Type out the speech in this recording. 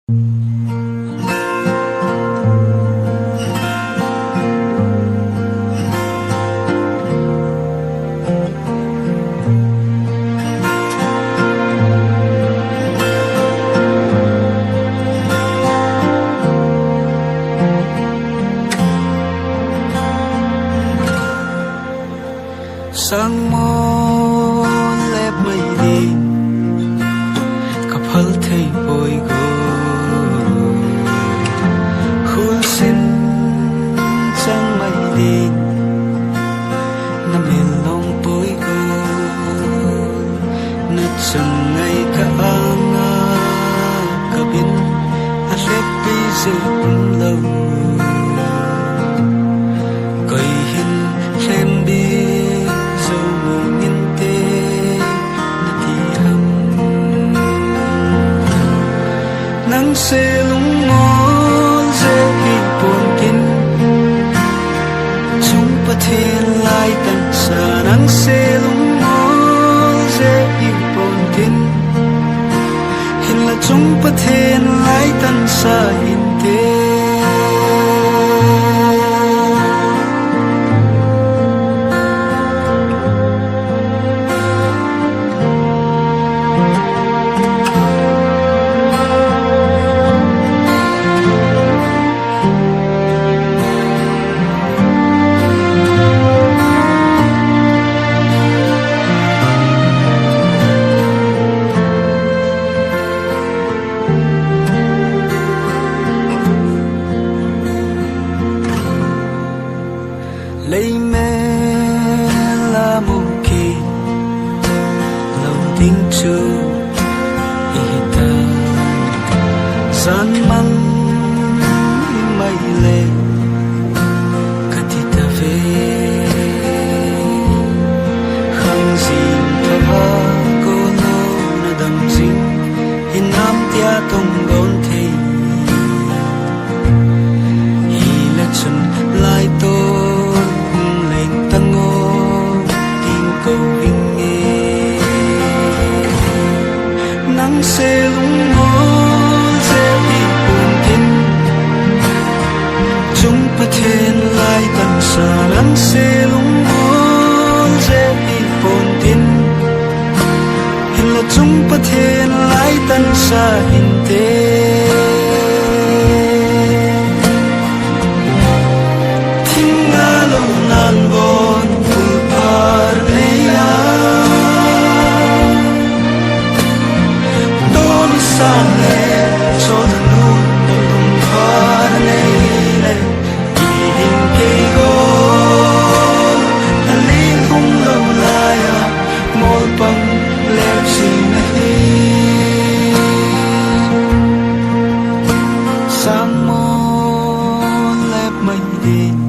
Sang mo lep mai đi kapal thei boi go khul sin chang mai đi na mel long boi go na chung ngai ka anga ka bin a lep bi ze lo koi hin hlem bi nang se lung ngon ze hi pon tin chung pathen lai tan sa nang se lung ngon ze hi pon tin hin la chung pathen lai tan sa hin te lấy mẹ là một kỳ lòng tin chu ita san mang mây lệ katita về khang zin thava cô nô na đam zin hin nam tia tông đón thei hi la chân lai tô nang se lung mo ze hi pun tin chung pathen lai tan sa nang se lung mo ze hi pun tin hin la chung pathen lai tan sa hin te thing nga lo nan bon phul par ne ya sang le cho the moon lung par ne le in ke go ali hung lo la ya mol pang le sin hi sang mo lep mai đi